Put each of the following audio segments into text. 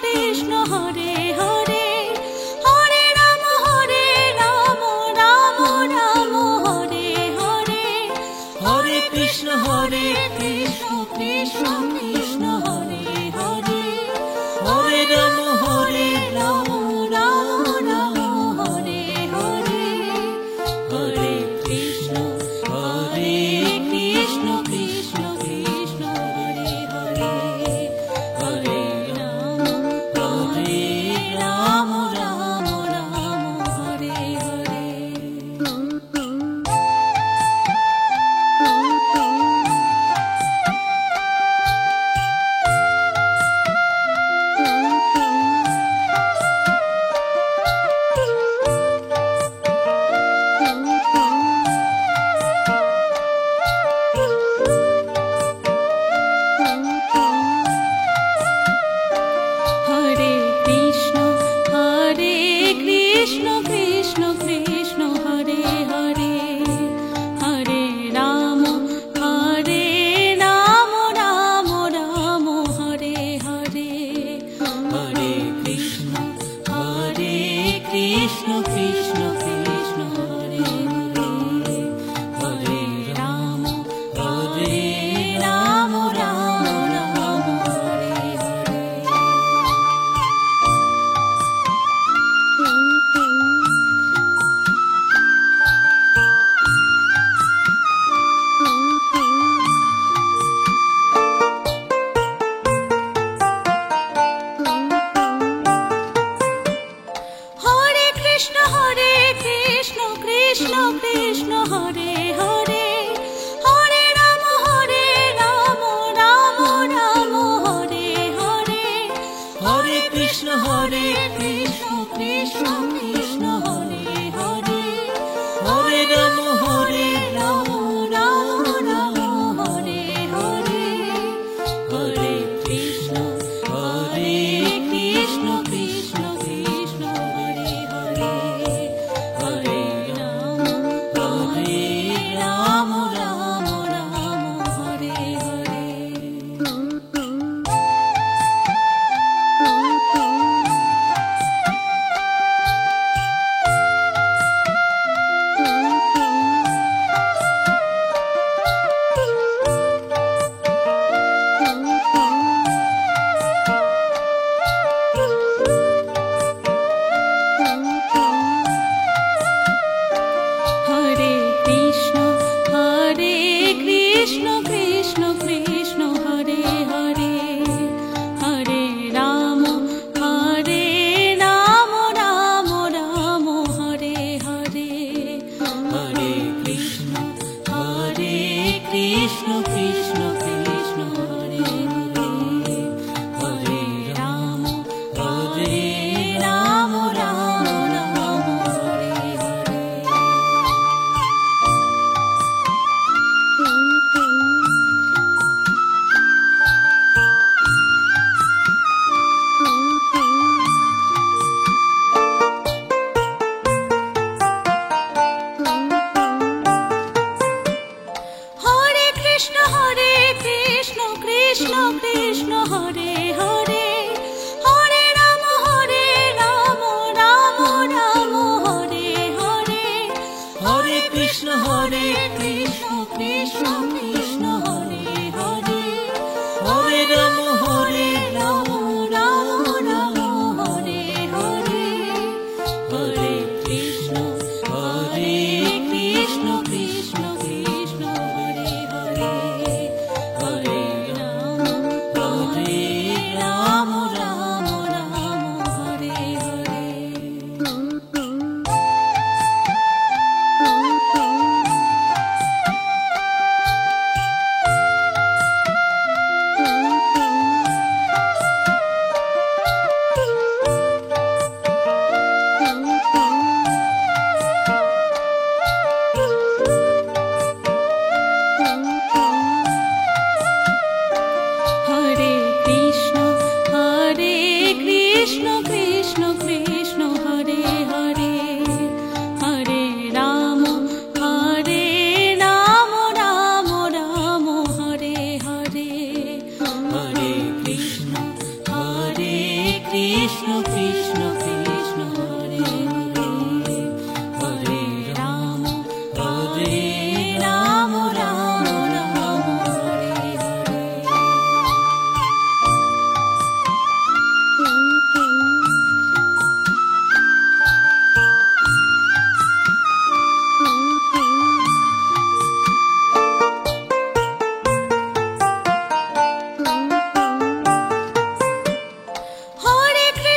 Krishna Hare Hare, Hare Ram Ram Ram Hare Hare, Hare Krishna Krishna Krishna Hare Hare, Hare Ram Ram Ram Hare Hare, Hare Krishna Krishna Krishna Hare Hare, Hare Ram Ram Ram Hare Hare. Hare Krishna Krishna Krishna Hare Hare, Hare Ram Ram Ram Hare Hare, Hare Krishna Krishna Krishna Hare Hare, Hare Ram Ram Ram Hare Hare. Hare Krishna Krishna Krishna Hare Hare, Hare Ram Ram Ram Hare Hare, Hare Krishna Krishna Krishna Hare Hare, Hare Ram Ram Ram Hare Hare, Hare Krishna Krishna Krishna Hare Hare, Hare Ram Ram Ram Hare Hare.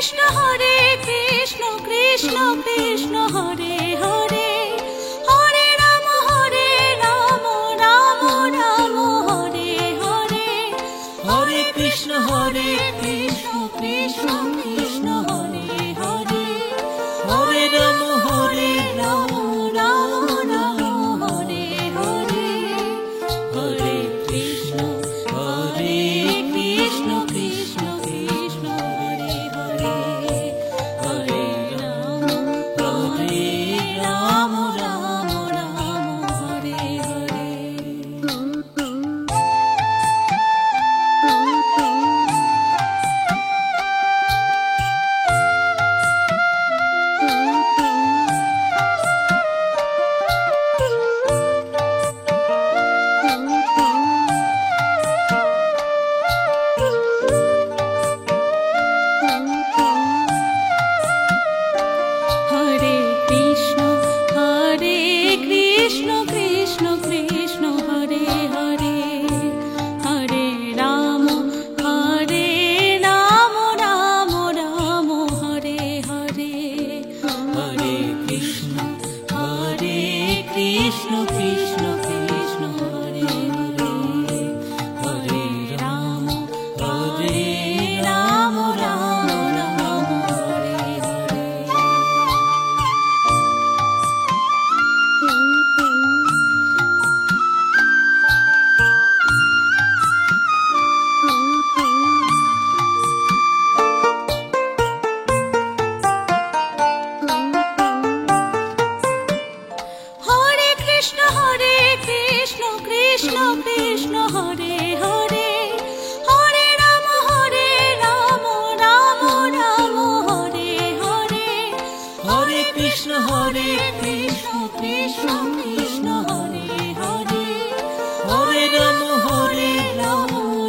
Krishna Hare Krishna Krishna Krishna Hare Hare Hare Ram Ram Ram Hare Hare Hare Krishna Krishna Krishna Hare Hare Hare Ram Ram Ram Hare Hare Hare Krishna Krishna Krishna Krishna Hare Hare Hare Ram Ram Ram Hare Hare Hare Krishna Krishna Krishna Hare Hare Hare Ram Ram Ram Hare Hare Hare Krishna Krishna Krishna Krishna Hare Hare Hare Ram Ram Ram Hare Hare Hare Krishna Krishna Krishna Hare Hare Hare Ram Ram Ram Hare Hare Hare Krishna Krishna Krishna Krishna Hare Hare Hare Ram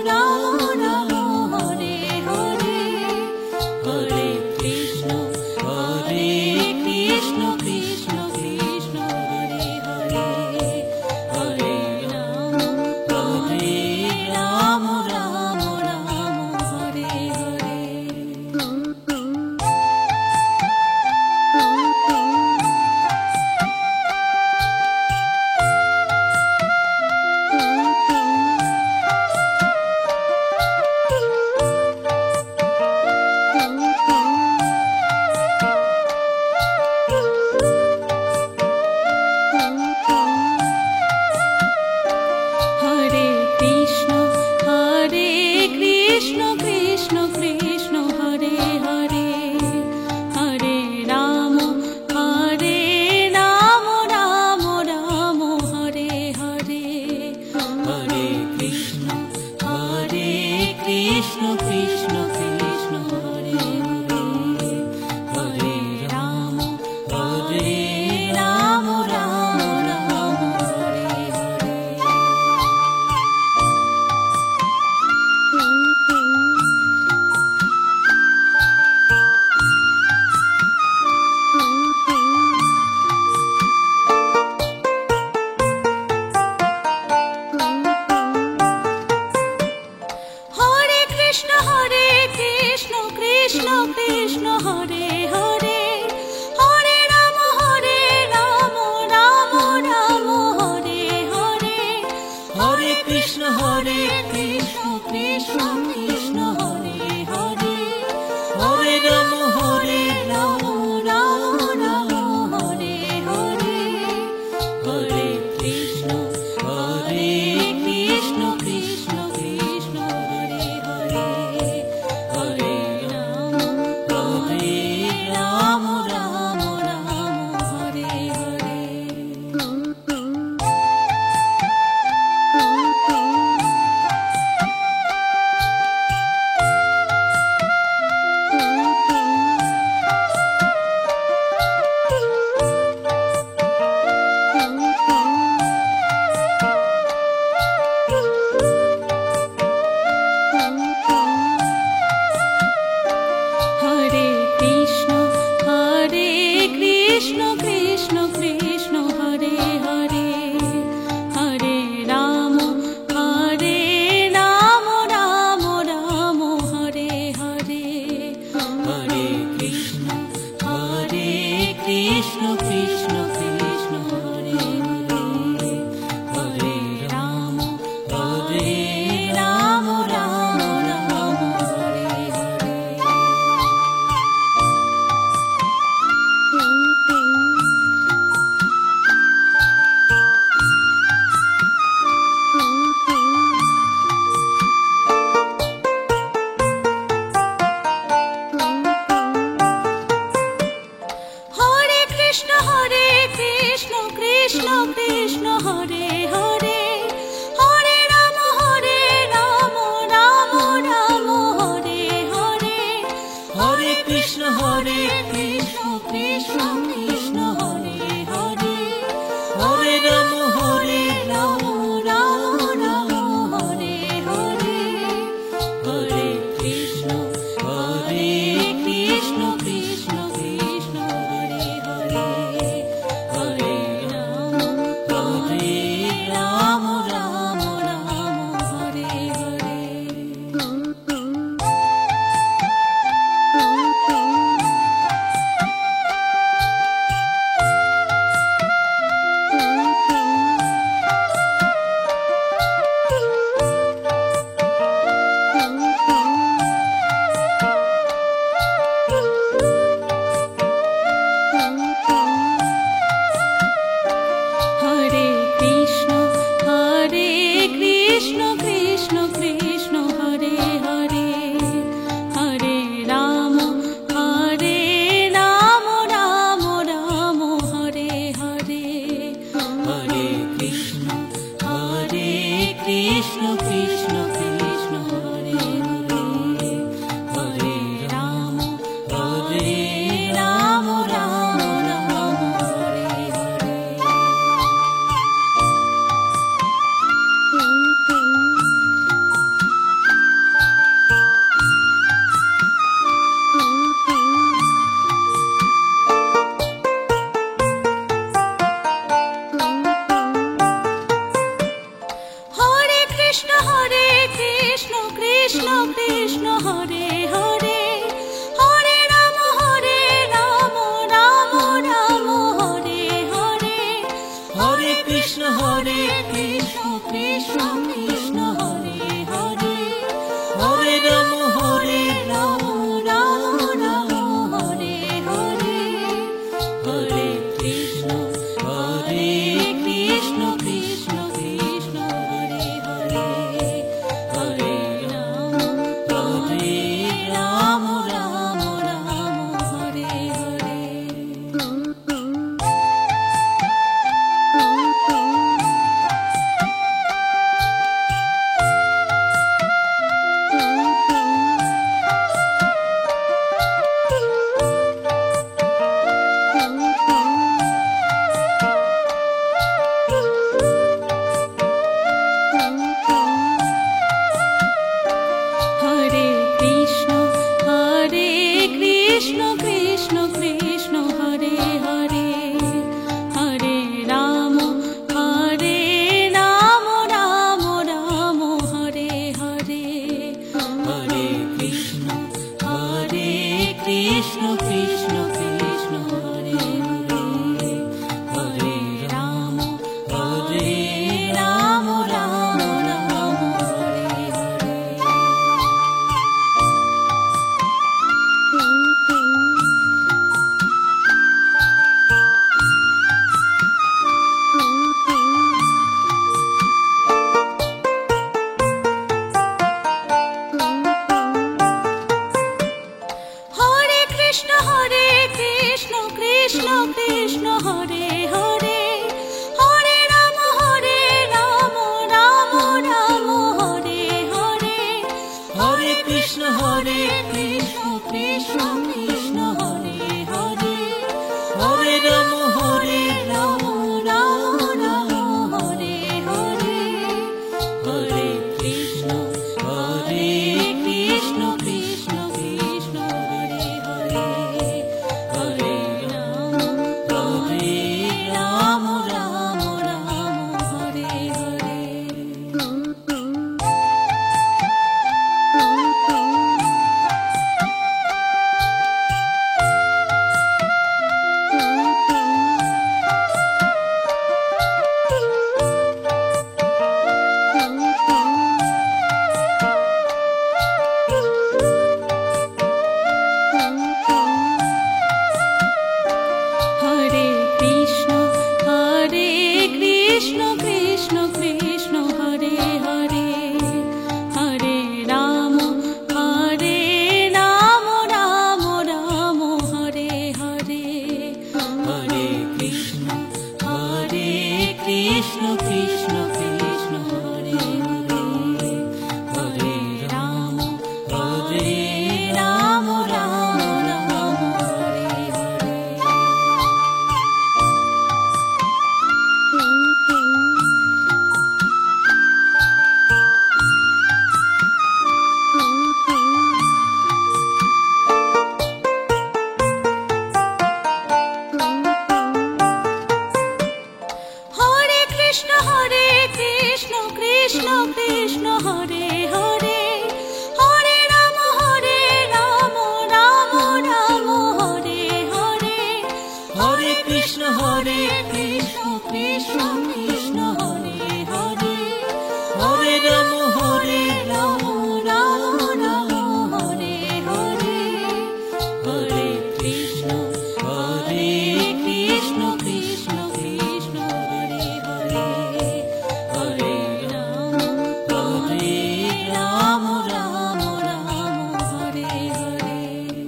Ram Ram Hare Hare Hare Krishna Krishna Krishna Krishna Hare Hare Hare Ram Ram Ram Hare Hare Hare Krishna Krishna Krishna Hare Hare Hare Ram Ram Ram Hare Hare Hare Krishna Krishna Krishna Krishna Hare Hare Hare Ram Ram Ram Hare Hare Hare Krishna Krishna Krishna Hare Hare Hare Ram Ram Ram Hare Hare Hare Krishna Krishna Krishna Krishna Hare Hare Hare Ram Ram Ram Hare Hare Hare Krishna Krishna Krishna Krishna Hare Hare Hare Ram Krishna Hare Krishna Krishna Krishna Hare Hare Hare Ram Ram Ram Ram Hare Hare. Hare Krishna Krishna Krishna Hare Hare Hare Ram Ram Ram Hare Hare Hare Krishna Krishna Krishna Krishna Hare Hare Hare Ram Ram Ram Ram Hare Hare Hare Krishna Krishna Krishna Krishna Hare Hare Hare Ram Ram Ram Ram Hare Hare. Hare Krishna Krishna Krishna Hare Hare Hare Ram Ram Ram Hare Hare Hare Krishna Krishna Krishna Krishna Hare Hare Hare Ram Ram Ram Ram Hare Hare. Hare Krishna Krishna Krishna Hare Hare Hare Ram Ram Ram Hare Hare Hare Krishna Krishna Krishna Krishna Hare Hare Hare Ram Ram Ram Ram Hare Hare Hare Krishna Krishna Krishna Krishna Hare Hare Hare Ram Ram Ram Ram Hare Hare. Hare Krishna Krishna Krishna Hare Hare Hare Ram Ram Ram Hare Hare Hare Krishna Krishna Krishna Krishna Hare Hare Hare Ram Ram Ram Ram Hare Hare. Hare Krishna Krishna Krishna Hare Hare Hare Ram Ram Ram Hare Hare Hare Krishna Krishna Krishna Krishna Hare Hare Hare Ram Ram Ram Ram Hare Hare Hare Krishna Krishna Krishna Krishna Hare Hare Hare Ram Ram Ram Ram Hare Hare. Krishna Krishna Hare Hare Hare Ram Hare Ram Ram Ram Hare Hare Hare Krishna Hare Krishna Krishna Krishna Hare Hare Hare Ram Hare Ram Ram Ram Hare Hare Hare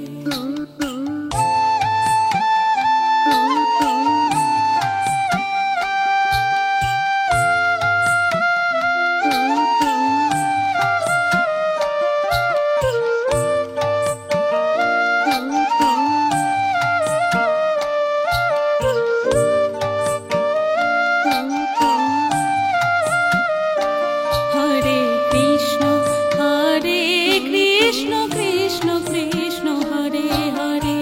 Krishna Krishna Krishna Hare Hare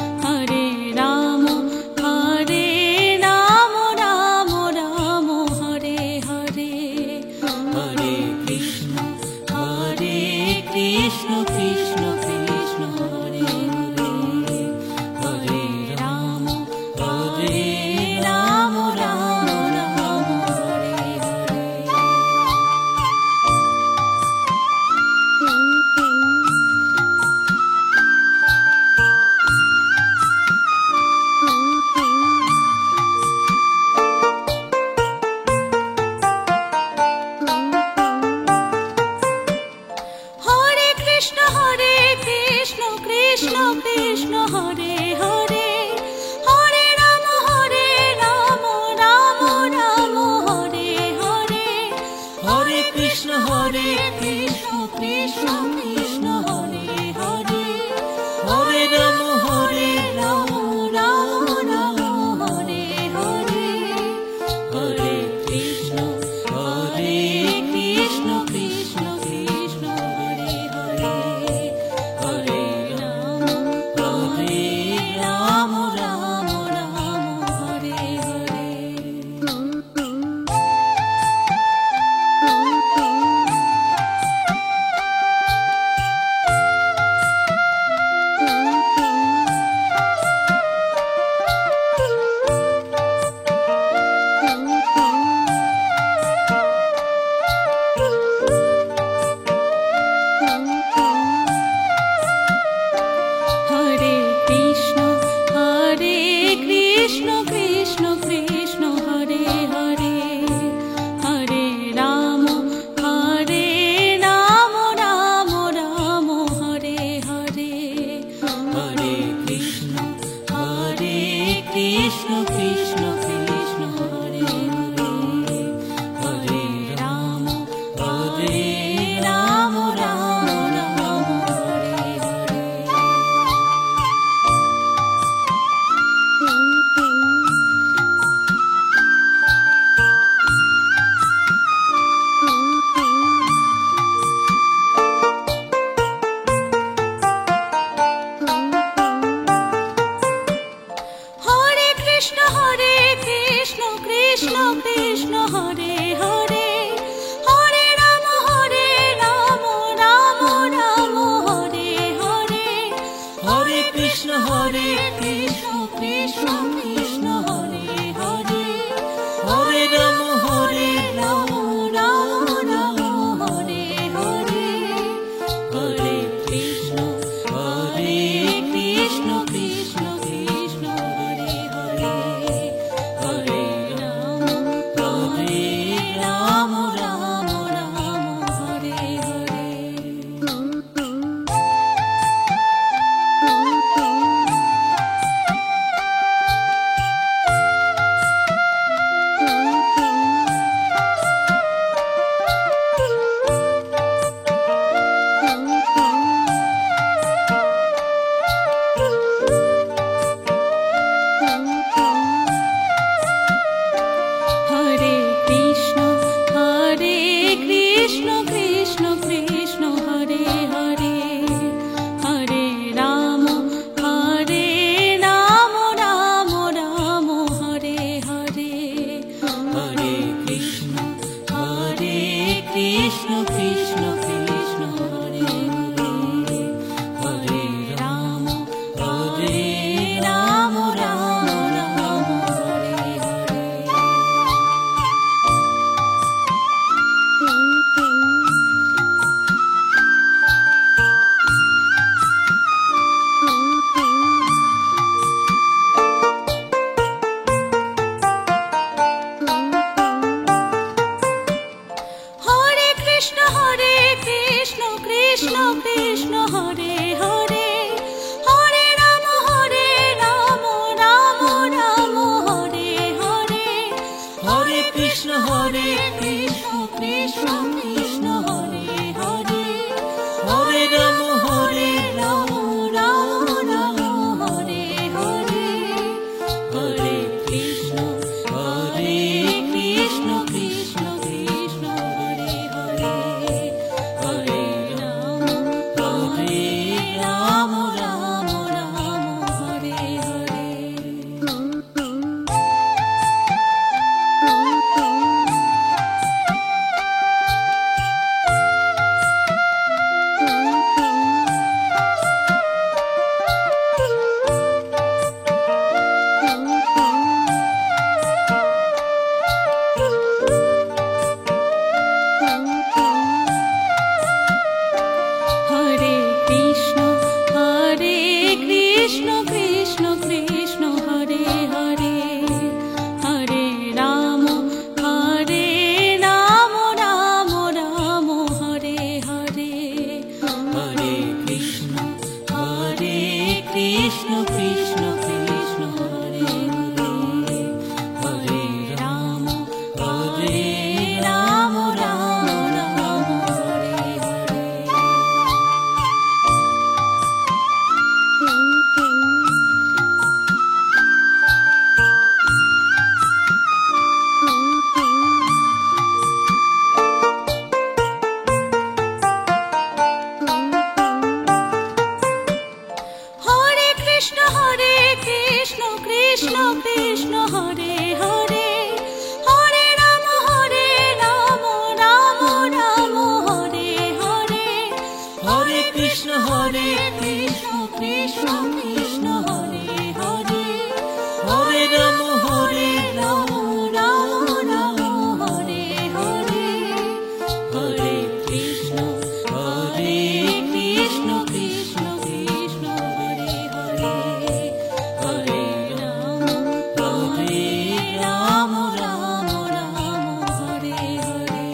Hare Ram Ram Ram Hare Hare Hare Krishna Krishna Krishna Krishna Hare Hare Hare Ram Ram Ram Ram Hare Hare Hare Krishna Krishna Krishna Hare Hare Hare Ram Ram Ram Hare Hare Hare Krishna Krishna Krishna Krishna Hare Hare Hare Ram Ram Ram Hare Hare Hare Krishna Krishna Krishna Krishna Hare Hare Hare Ram Ram Ram Hare Hare Hare Krishna Krishna Krishna Hare Hare Hare Ram Ram Ram Hare Hare Hare Krishna Krishna Krishna Krishna Hare Hare Hare Ram Ram Ram Hare Hare Hare Krishna Krishna Krishna Hare Hare Hare Ram Ram Ram Hare Hare Hare Krishna Krishna Krishna Krishna Hare Hare Hare Ram Ram Ram Hare Hare Hare Krishna Krishna Krishna Krishna Hare Hare Hare Ram Ram Ram Hare Hare Krishna Krishna Hare Hare Hare Ram Ram Ram Ram Hare Hare Hare Krishna Krishna Krishna Krishna Hare Hare Hare Ram Ram Ram Ram Hare Hare Hare Krishna Krishna Krishna Hare Hare Hare Ram Ram Ram Hare Hare Hare Krishna Krishna Krishna Krishna Hare Hare Hare Ram Ram Ram Hare Hare Hare Krishna Krishna Krishna Hare Hare Hare Ram Ram Ram Hare Hare Hare Krishna Krishna Krishna Krishna Hare Hare Hare Ram Ram Ram Ram Hare Hare Hare Krishna Krishna Krishna Krishna Hare Hare Hare Ram Ram Ram Hare Hare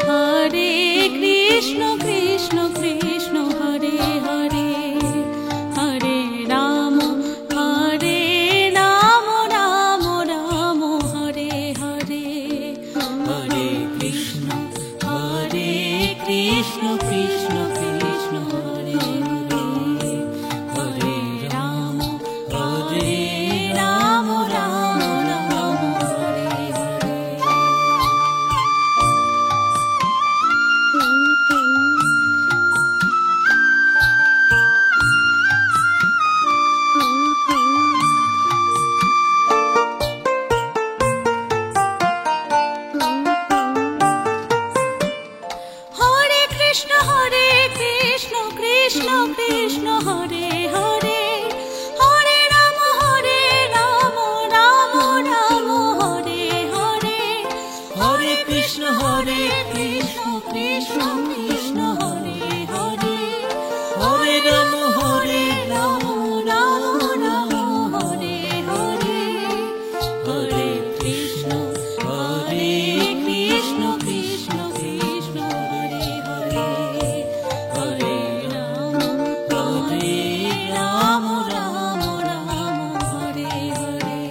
Hare Krishna Krishna Krishna Hare Hare Hare Ram Ram Ram Hare Hare Hare Krishna Krishna Krishna Krishna Hare Hare Hare Ram Ram Ram Hare Hare Hare Krishna Krishna Krishna Hare Hare Hare Ram Ram Ram Hare Hare Hare Krishna Krishna Krishna Krishna Hare Hare Hare Ram Ram Ram Hare Hare Hare Krishna Krishna Krishna Krishna Hare Hare Hare Ram Ram Ram Hare Hare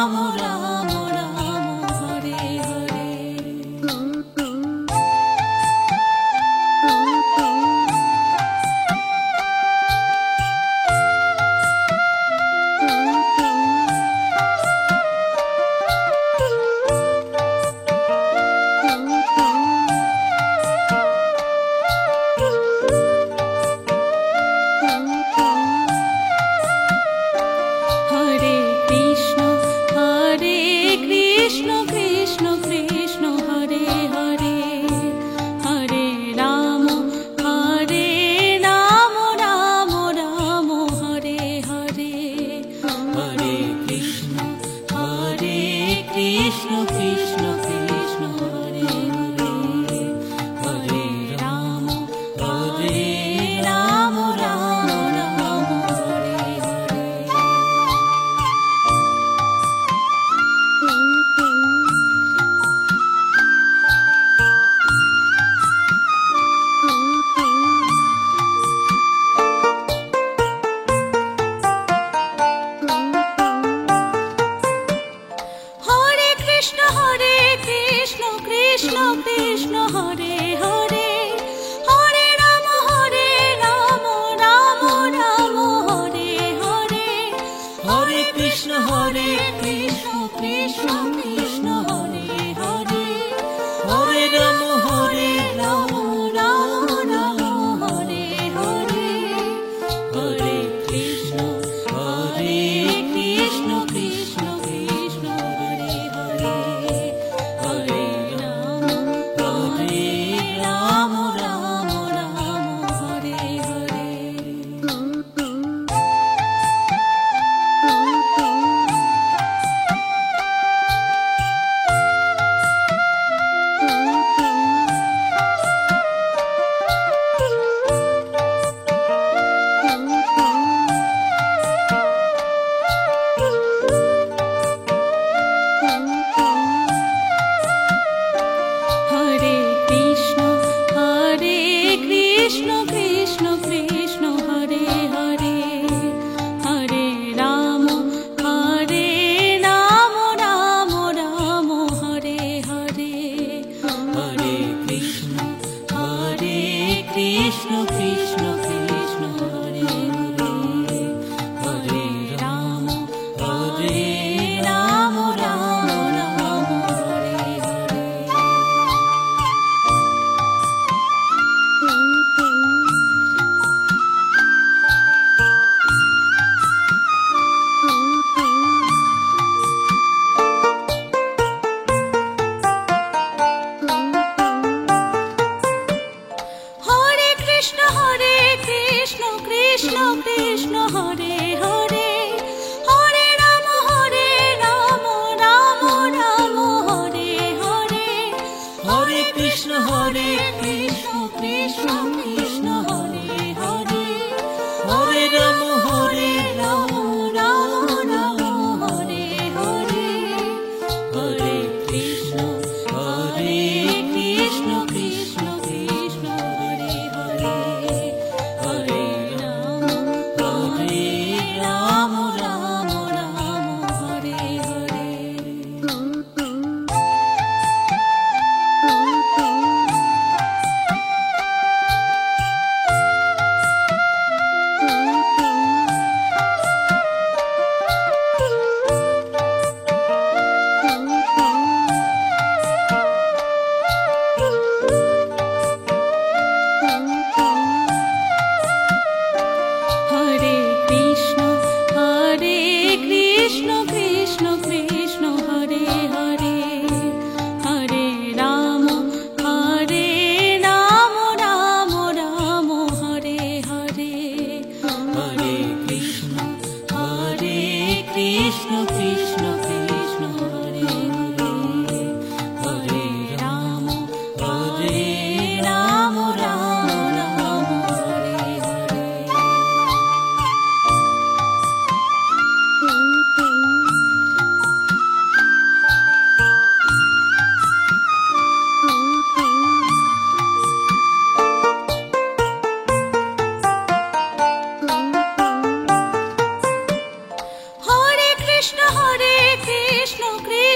Krishna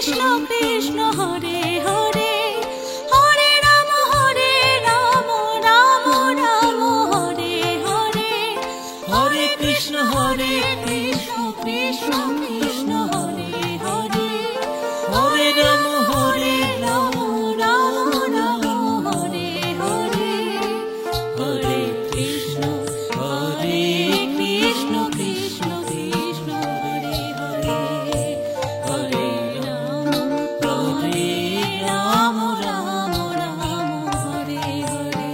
Krishna Krishna Hare Hare Hare Ram Ram Ram Hare Hare Hare Krishna Krishna Krishna Hare Hare Hare Ram Ram Ram Hare Hare Hare Krishna Krishna Krishna Hare Hare Hare Ram Ram Hare Hare.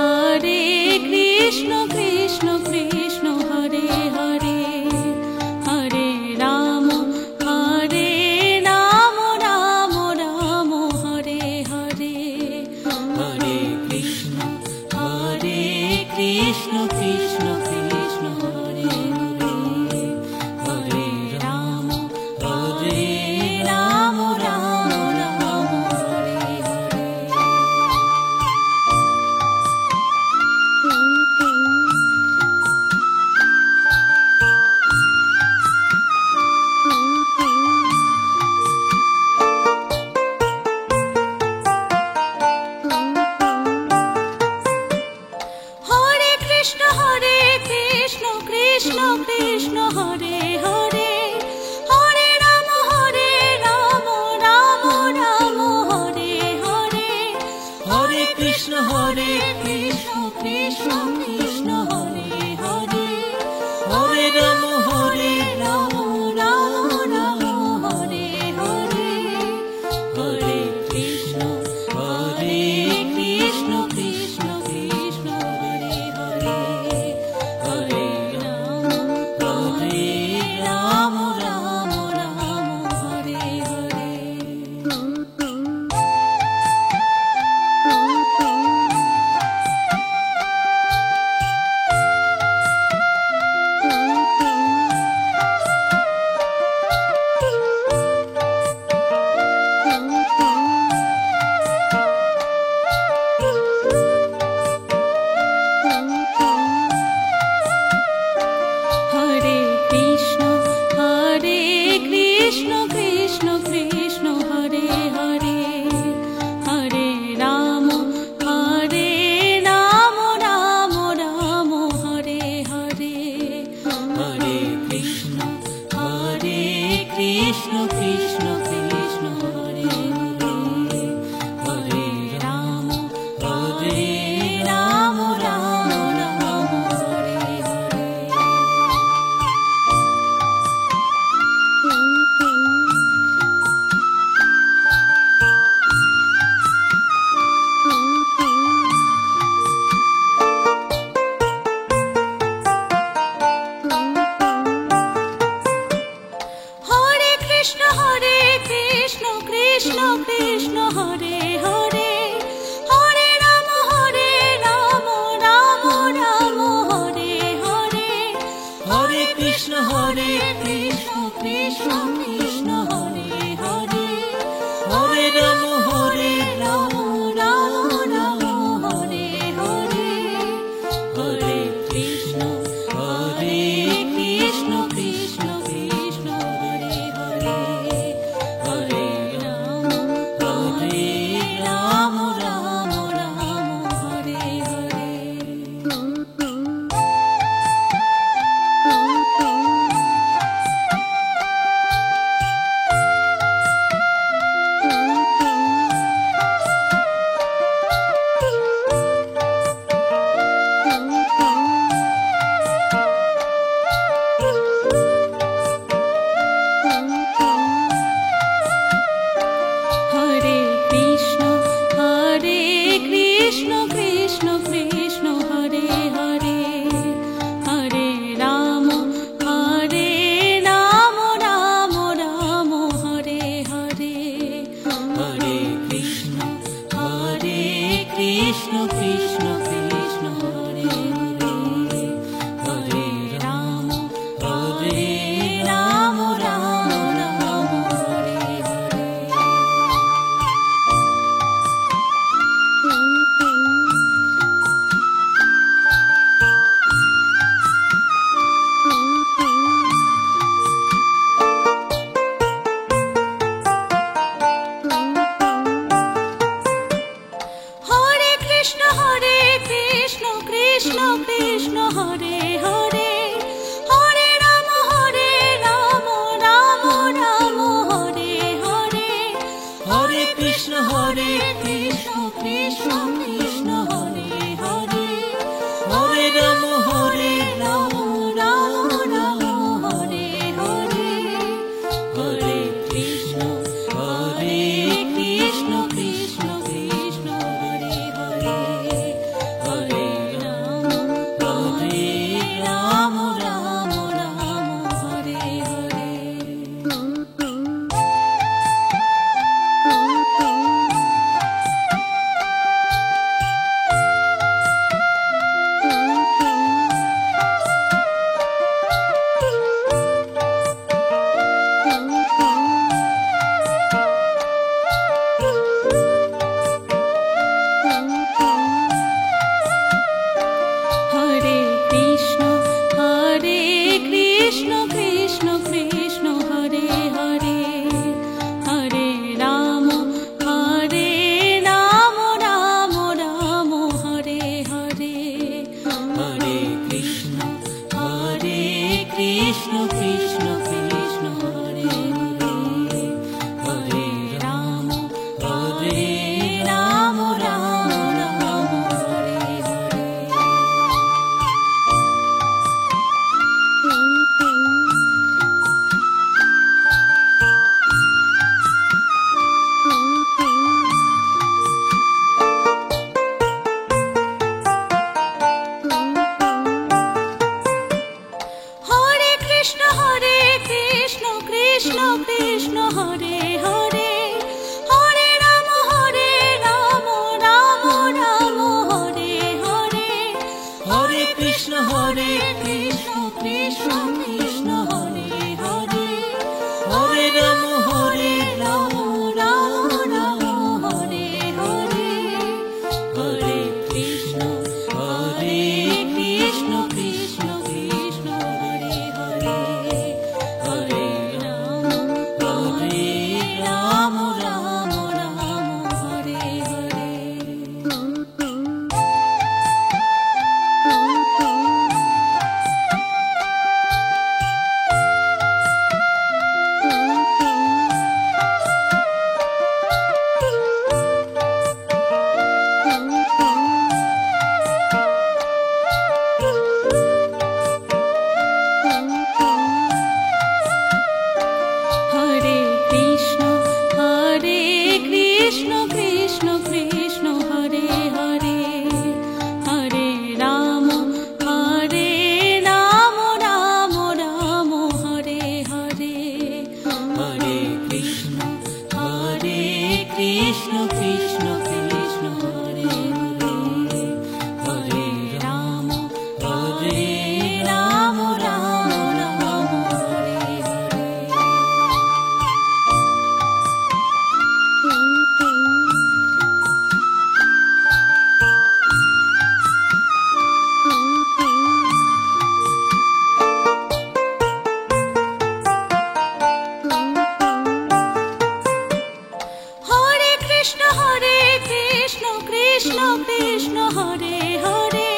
Hare Krishna Krishna Krishna Hare Hare Hare Ram Ram Ram Hare Hare Hare Krishna Krishna Krishna Hare Hare Hare Ram Ram Hare Hare. Hare Krishna Krishna Krishna Hare Hare Hare Ram Ram Ram Hare Hare Hare Krishna Krishna Krishna Hare Hare Hare Ram Ram Ram Hare Hare Hare Krishna Krishna Hare Hare Hare Ram Ram Hare Hare. Hare Krishna Krishna Hare Hare Hare Ram Ram Ram Hare Hare Hare Krishna Krishna Krishna Hare Hare Hare Ram Ram Hare Hare. Hare Krishna Krishna Hare Hare Hare Ram Ram Ram Hare Hare Hare Krishna Krishna Krishna Hare Hare Hare Ram Ram Ram Hare Hare Hare Krishna Krishna Hare Hare Hare Ram Ram Hare Hare. Krishna Krishna Krishna Hare Hare Hare Ram Ram Ram Hare Hare. Hare Krishna Krishna Krishna Hare Hare Hare Ram Ram Ram Hare Hare Hare Krishna Krishna Krishna Hare Hare Hare Ram Ram Ram Hare Hare Hare Krishna Krishna Krishna Krishna Hare Hare Hare Ram Ram Ram Hare Hare. Hare Krishna Krishna Krishna Hare Hare Hare Ram Ram Ram Hare Hare Hare Krishna Krishna Krishna Krishna Hare Hare Hare Ram Ram Ram Hare Hare. Hare Krishna Krishna Krishna Hare Hare Hare Ram Ram Ram Hare Hare Hare Krishna Krishna Krishna Hare Hare Hare Ram Ram Ram Hare Hare Hare Krishna Krishna Krishna Krishna Hare Hare Hare Ram Ram Ram Hare Hare. Hare Krishna Krishna Krishna Hare Hare Hare Ram Ram Ram Hare Hare Hare Krishna Krishna Krishna Krishna Hare Hare Hare Ram Ram Ram Hare Hare. Hare Krishna Krishna Krishna Hare Hare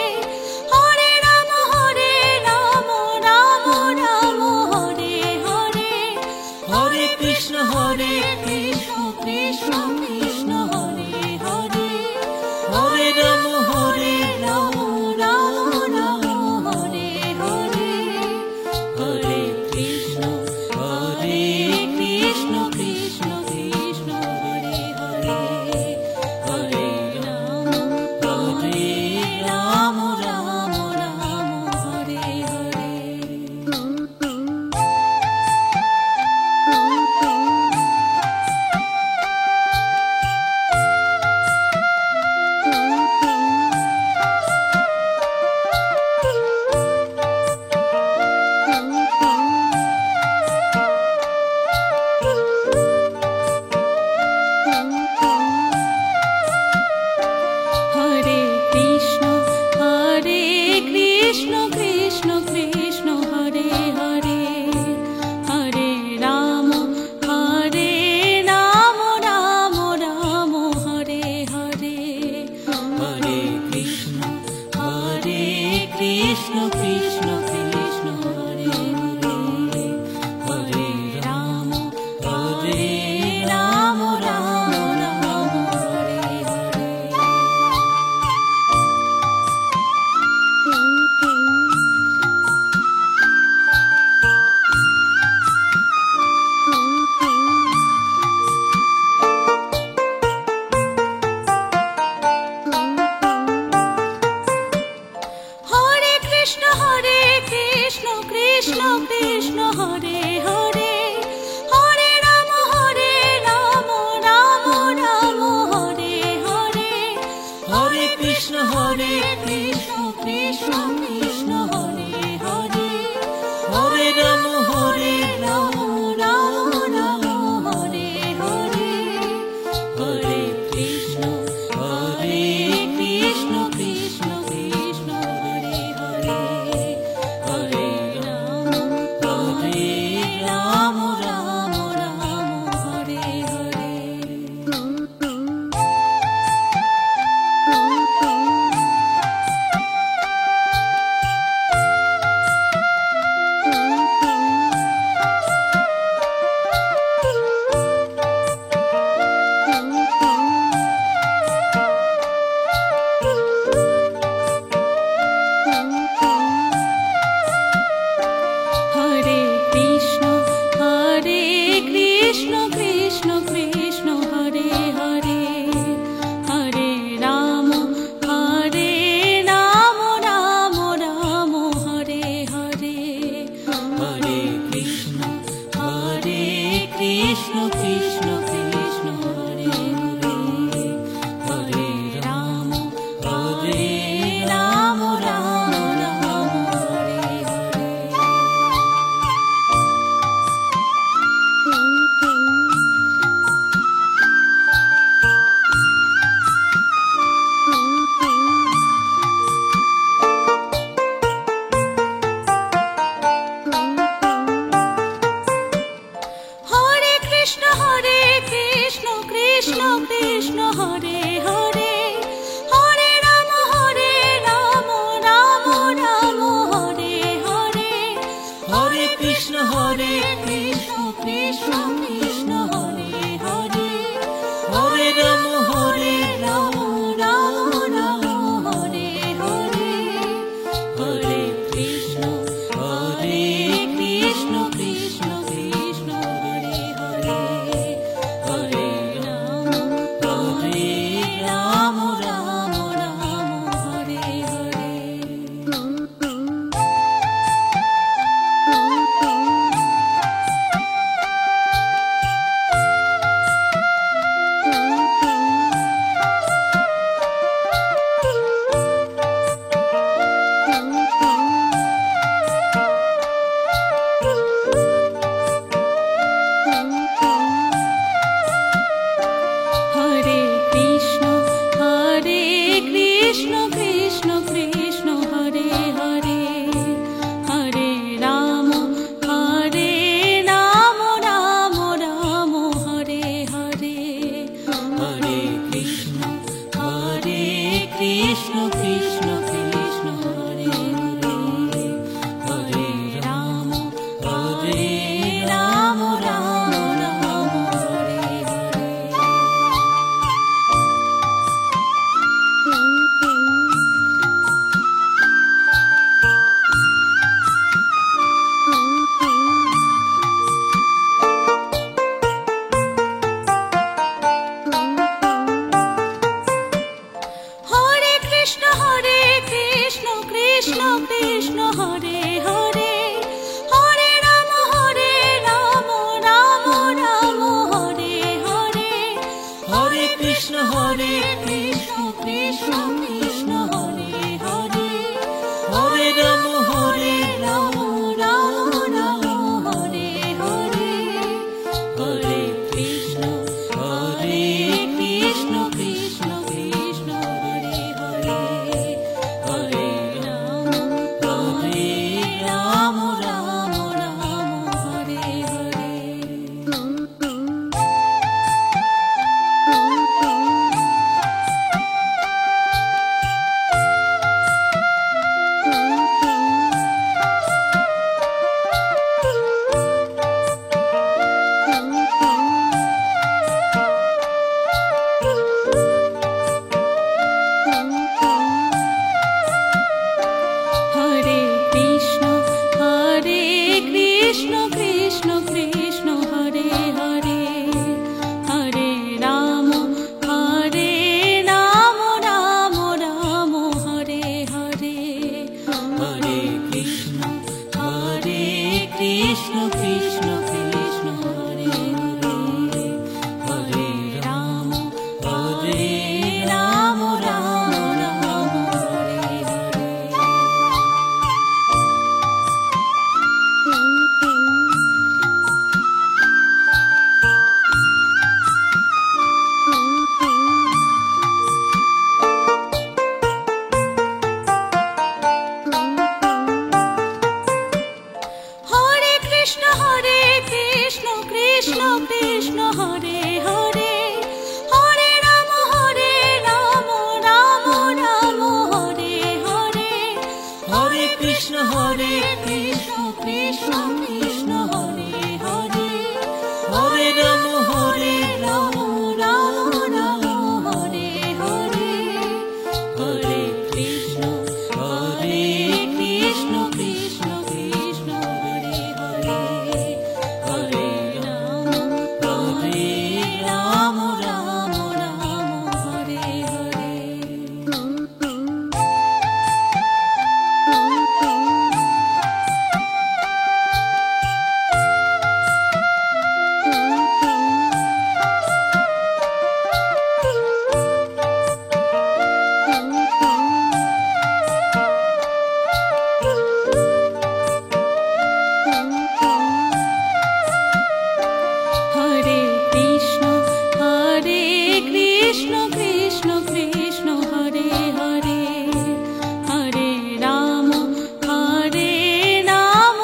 Hare Ram Ram Ram Hare Hare Hare Krishna Krishna Krishna Krishna Hare Hare Hare Ram Ram Ram Hare Hare Hare Krishna Krishna Krishna Krishna Hare Hare Hare Ram Krishna Krishna Hare Hare Hare Ram Ram Ram Hare Hare Hare Krishna Krishna Krishna Krishna Hare Hare Hare Ram Ram Ram Hare Hare Hare Krishna Krishna Krishna Hare Hare Hare Ram Ram Ram Hare Hare Hare Krishna Krishna Krishna Hare Hare Hare Ram Ram Ram Hare Hare Hare Krishna Krishna Krishna Hare Hare Hare Ram Ram Ram Hare Hare Hare Krishna Krishna Krishna Hare Hare Hare Ram Ram Ram Hare Hare Hare Krishna Krishna Krishna Hare Hare Hare Ram Ram Ram Hare Hare Hare Krishna Krishna Krishna Hare Hare Hare Ram Ram Ram Hare Hare Hare Krishna Krishna Krishna Hare Hare Hare Ram Ram Ram Hare Hare Hare Krishna Krishna Krishna Hare Hare Hare Ram Ram Ram Hare Hare Hare Krishna Krishna Krishna Hare Hare Hare Ram Ram Ram Hare Hare Hare Krishna Krishna Krishna Hare Hare Hare Ram Ram Ram Hare Hare Krishna Krishna Hare Hare Hare Ram Ram Ram Hare Hare Hare Krishna Krishna Krishna Krishna Hare Hare Hare Ram Ram Ram Hare Hare. Hare Krishna Krishna Krishna Hare Hare Hare Ram Ram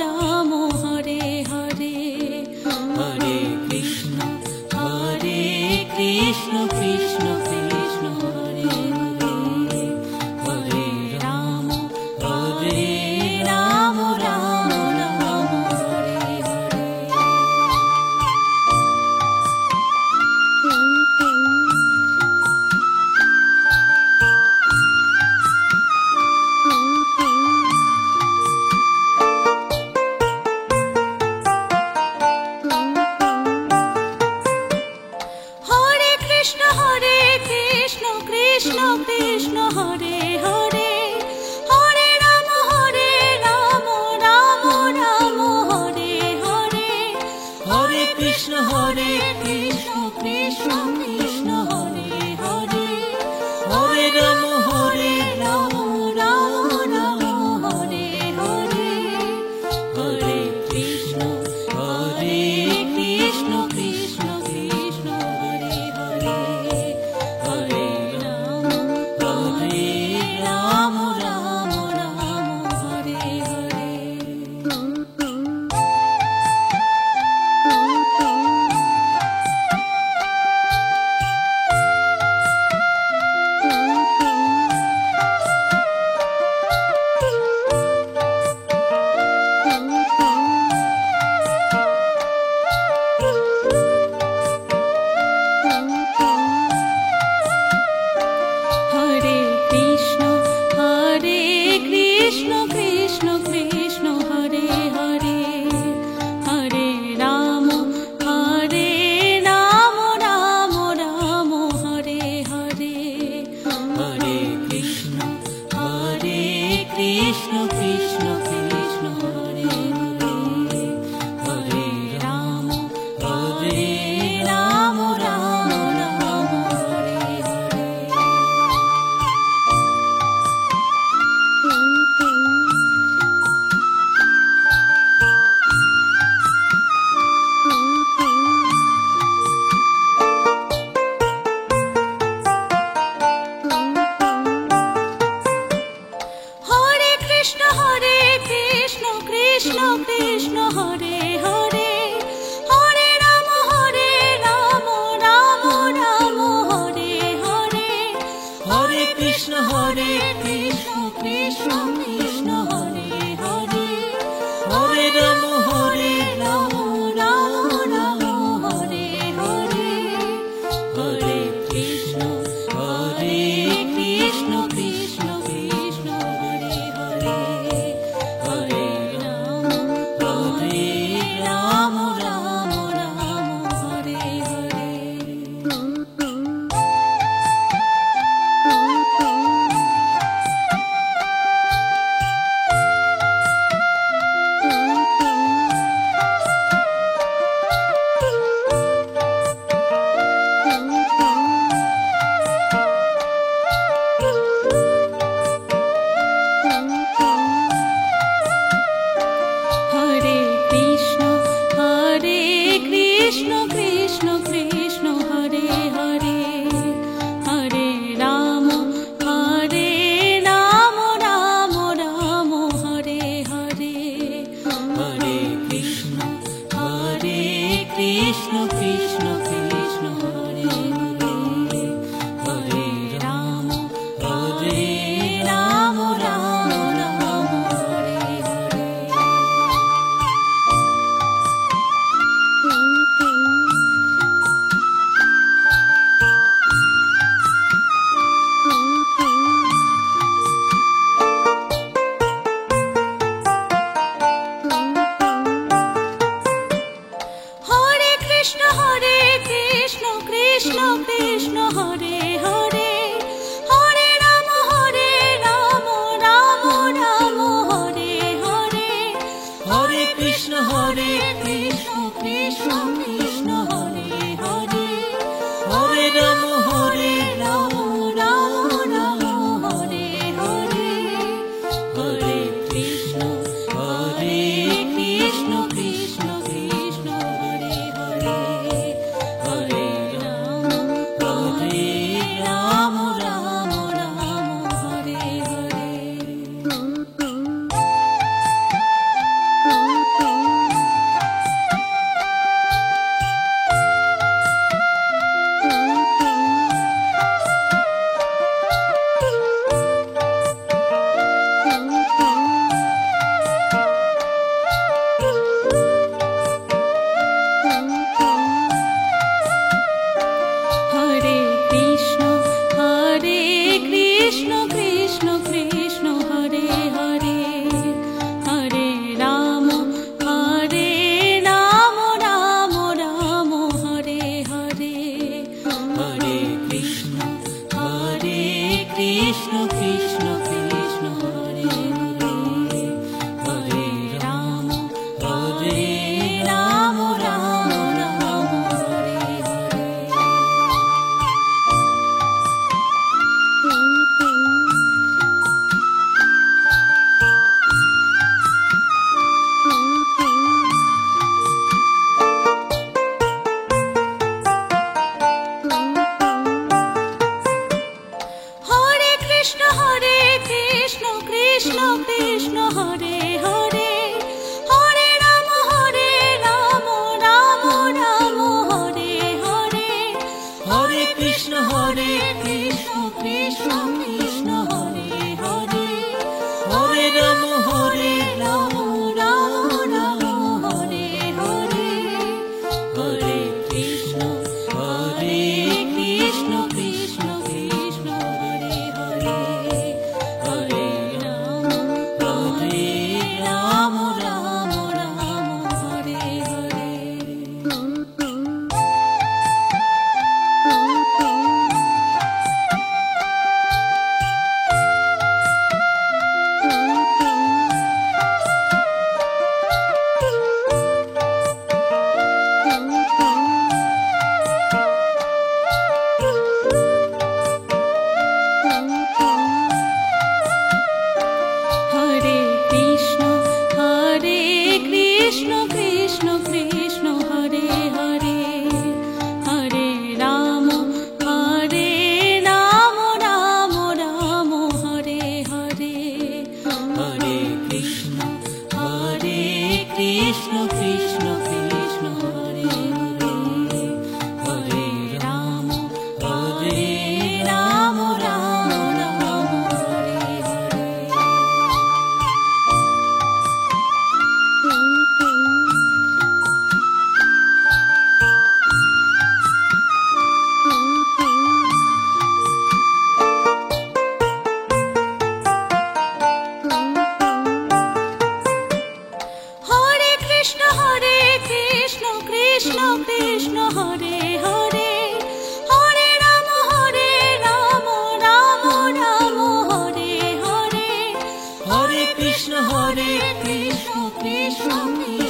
Ram Hare Hare Hare Krishna Krishna Krishna Krishna Hare Hare Hare Ram Ram Ram Hare Hare. Hare Krishna Krishna Krishna Hare Hare Hare Ram Ram Ram Hare Hare Hare Krishna Krishna Krishna Hare Hare Hare Ram Ram Ram Hare Hare Hare Krishna Krishna Krishna Krishna Hare Hare Hare Ram Ram Ram Hare Hare. Hare Krishna Krishna Krishna Hare Hare Hare Ram Ram Ram Hare Hare Hare Krishna Krishna Krishna Krishna Hare Hare Hare Ram Ram Ram Hare Hare. Hare Krishna Krishna Krishna Hare Hare Hare Ram Ram Ram Hare Hare Hare Krishna Krishna Krishna Krishna Hare Hare Hare Ram Ram Ram Hare Hare Hare Krishna Krishna Krishna Krishna Hare Hare Hare Ram Ram Ram Hare Hare. Krishna Hare Krishna Krishna Krishna Hare Hare Hare Ram Ram Ram Hare Hare Hare Krishna Krishna Krishna Krishna Hare Hare Hare Ram Ram Ram Hare Hare. Hare Krishna Krishna Krishna Hare Hare Hare Ram Ram Ram Hare Hare Hare Krishna Krishna Krishna Krishna Hare Hare Hare Ram Ram Ram Hare Hare. Hare Krishna Krishna Krishna Hare Hare Hare Ram Ram Ram Hare Hare Hare Krishna Krishna Krishna